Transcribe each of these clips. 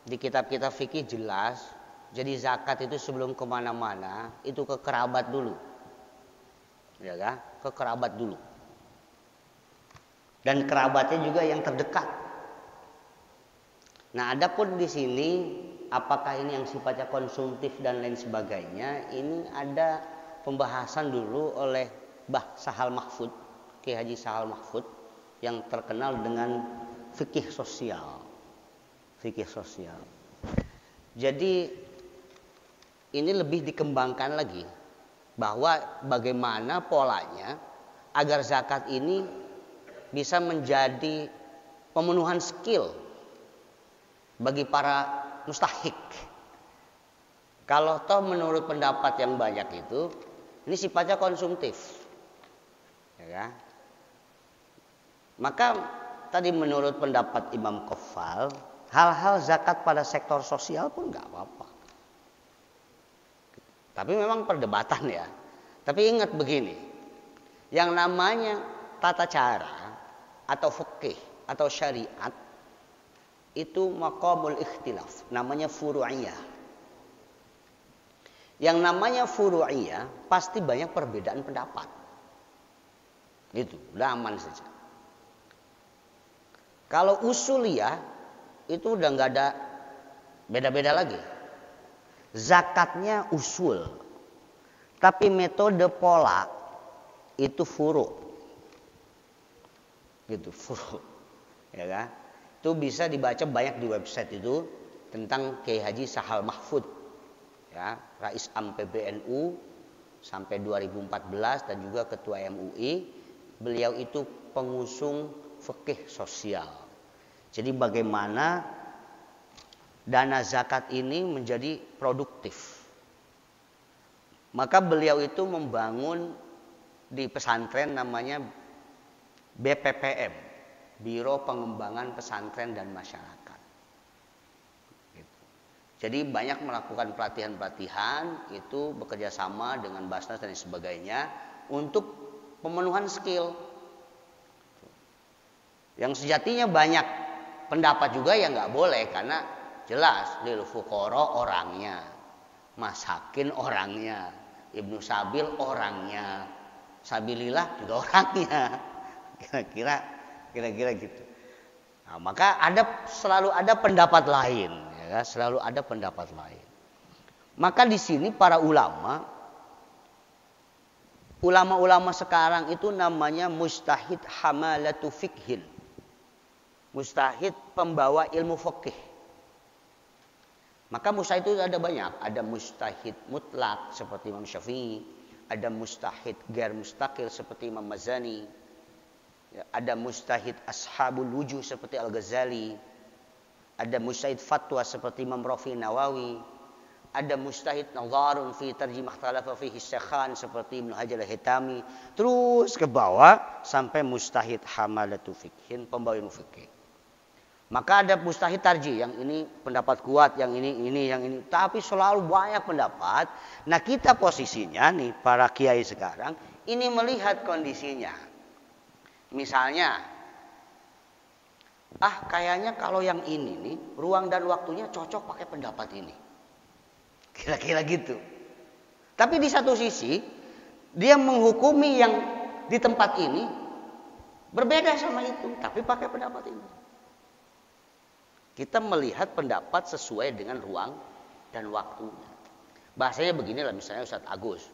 Di kitab-kitab fikih jelas. Jadi zakat itu sebelum kemana-mana itu ke kerabat dulu, ya kan? Ke kerabat dulu. Dan kerabatnya juga yang terdekat. Nah, adapun di sini apakah ini yang sifatnya konsumtif dan lain sebagainya, ini ada pembahasan dulu oleh Mbah Sahal Mahfud, Kiai Haji Sahal Mahfud yang terkenal dengan fikih sosial. Fikih sosial. Jadi ini lebih dikembangkan lagi bahwa bagaimana polanya agar zakat ini bisa menjadi pemenuhan skill bagi para mustahik. Kalau toh menurut pendapat yang banyak itu ini sifatnya konsumtif, ya kan? Maka tadi menurut pendapat Imam Qaffal, hal-hal zakat pada sektor sosial pun nggak apa-apa. Tapi memang perdebatan ya. Tapi ingat begini, yang namanya tata cara atau fikih atau syariat itu maqamul ikhtilaf, namanya furu'iyah. Yang namanya furu'iyah pasti banyak perbedaan pendapat. Itu udah aman saja. Kalau usuliyah itu udah nggak ada beda-beda lagi. Zakatnya usul, tapi metode pola itu furu, gitu furu, ya kan? Itu bisa dibaca banyak di website itu tentang Kiai Haji Sahal Mahfud, ya, Rais Am PBNU sampai 2014 dan juga Ketua MUI. Beliau itu pengusung fikih sosial. Jadi bagaimana dana zakat ini menjadi produktif. Maka beliau itu membangun di pesantren namanya BPPM, Biro Pengembangan Pesantren dan Masyarakat. Jadi banyak melakukan pelatihan-pelatihan itu bekerja sama dengan Basnas dan sebagainya untuk pemenuhan skill. Yang sejatinya banyak pendapat juga yang nggak boleh karena jelas lil fuqara orangnya, masakin orangnya, Ibnu Sabil orangnya, Sabilillah juga orangnya. Kira-kira gitu. Nah, maka selalu ada pendapat lain, ya, selalu ada pendapat lain. Maka di sini para ulama sekarang itu namanya mujtahid hamalatu fikhin. Mujtahid pembawa ilmu fikih. Maka mujtahid itu ada banyak, ada mujtahid mutlak seperti Imam Syafi'i, ada mujtahid ghair mustaqil seperti Imam Mazani, ada mujtahid ashabul wujuh seperti Al-Ghazali, ada mujtahid fatwa seperti Imam Rafi Nawawi, ada mujtahid nazarun fi tarjim ikhtalafa fihi syekhan seperti Ibnu Hajar Al-Hitami, terus ke bawah sampai mujtahid hamalatu fikhin, pembawa ilmu fikih. Maka ada mujtahid tarjih, yang ini pendapat kuat, yang ini, yang ini. Tapi selalu banyak pendapat. Nah kita posisinya nih, para kiai sekarang, ini melihat kondisinya. Misalnya, kayaknya kalau yang ini nih, ruang dan waktunya cocok pakai pendapat ini. Kira-kira gitu. Tapi di satu sisi, dia menghukumi yang di tempat ini, berbeda sama itu, tapi pakai pendapat ini. Kita melihat pendapat sesuai dengan ruang dan waktunya. Bahasanya beginilah, misalnya Ustadz Agus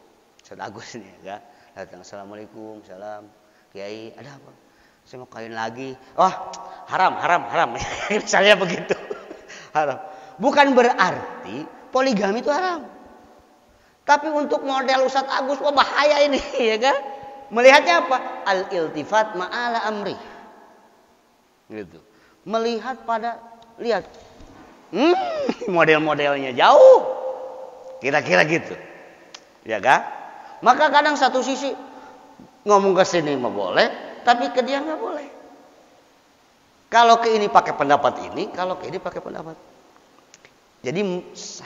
nih, ya, datang, assalamualaikum, salam, Kiai, ada apa? Saya mau kawin lagi. Oh, haram. Misalnya begitu, haram. Bukan berarti poligami itu haram. Tapi untuk model Ustadz Agus, wah bahaya ini, ya kan? Melihatnya apa? Al-iltifat ma'ala amri. Gitu. Melihat pada lihat, model-modelnya jauh, kira-kira gitu, ya kan? Maka kadang satu sisi ngomong ke sini mah boleh, tapi ke dia nggak boleh. Kalau ke ini pakai pendapat ini, kalau ke ini pakai pendapat. Jadi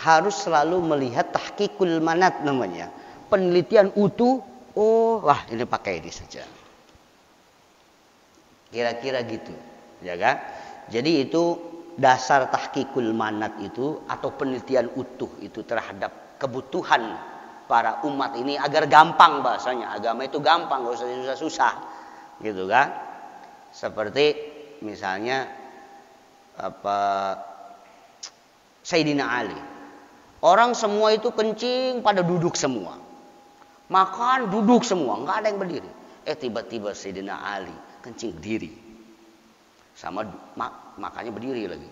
harus selalu melihat tahqiqul manat namanya, penelitian utuh. Oh, wah ini pakai ini saja. Kira-kira gitu, ya kan? Jadi itu dasar tahqiqul manat itu atau penelitian utuh itu terhadap kebutuhan para umat ini agar gampang bahasanya. Agama itu gampang, gak usah susah-susah, gitu kan? Seperti misalnya Sayyidina Ali. Orang semua itu kencing pada duduk semua, makan duduk semua, nggak ada yang berdiri. Tiba-tiba Sayyidina Ali kencing berdiri, sama makannya berdiri lagi.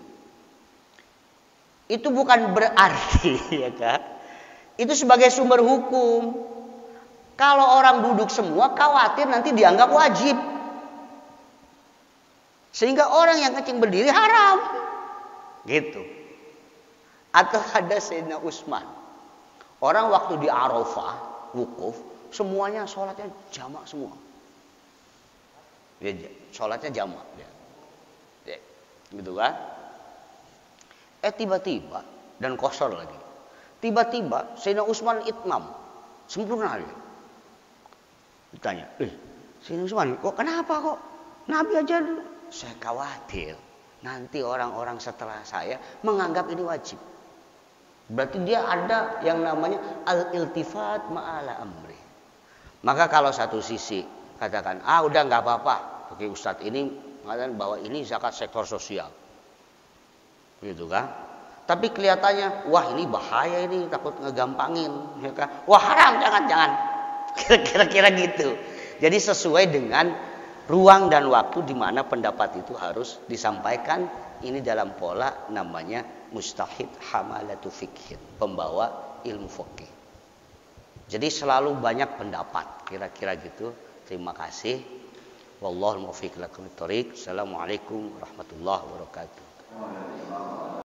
Itu bukan berarti ya kan? Itu sebagai sumber hukum. Kalau orang duduk semua khawatir nanti dianggap wajib. Sehingga orang yang kencing berdiri haram. Gitu. Atau ada Sayyidina Utsman. Orang waktu di Arafah, wukuf, semuanya sholatnya jamak semua. Ya, sholatnya jamak. Ya. Gitu kan? Tiba-tiba, dan kosor lagi. Tiba-tiba Sayyidina Utsman itmam. Sempurna dia. Ditanya, Sayyidina Utsman, kok kenapa kok? Nabi aja dulu. Saya khawatir nanti orang-orang setelah saya menganggap ini wajib. Berarti dia ada yang namanya al-iltifat ma'ala amri. Maka kalau satu sisi katakan, udah nggak apa-apa, bagi Ustadz ini mengatakan bahwa ini zakat sektor sosial, gitu kan? Tapi kelihatannya, wah ini bahaya ini, takut ngegampangin, ya kan? Wah haram, jangan. Kira-kira gitu. Jadi sesuai dengan ruang dan waktu di mana pendapat itu harus disampaikan. Ini dalam pola namanya mustahid hamalatu fikhin, pembawa ilmu fikih. Jadi selalu banyak pendapat, kira-kira gitu. Terima kasih. Wallahul muwaffiq ila aqwamit thoriq. Assalamualaikum warahmatullahi wabarakatuh.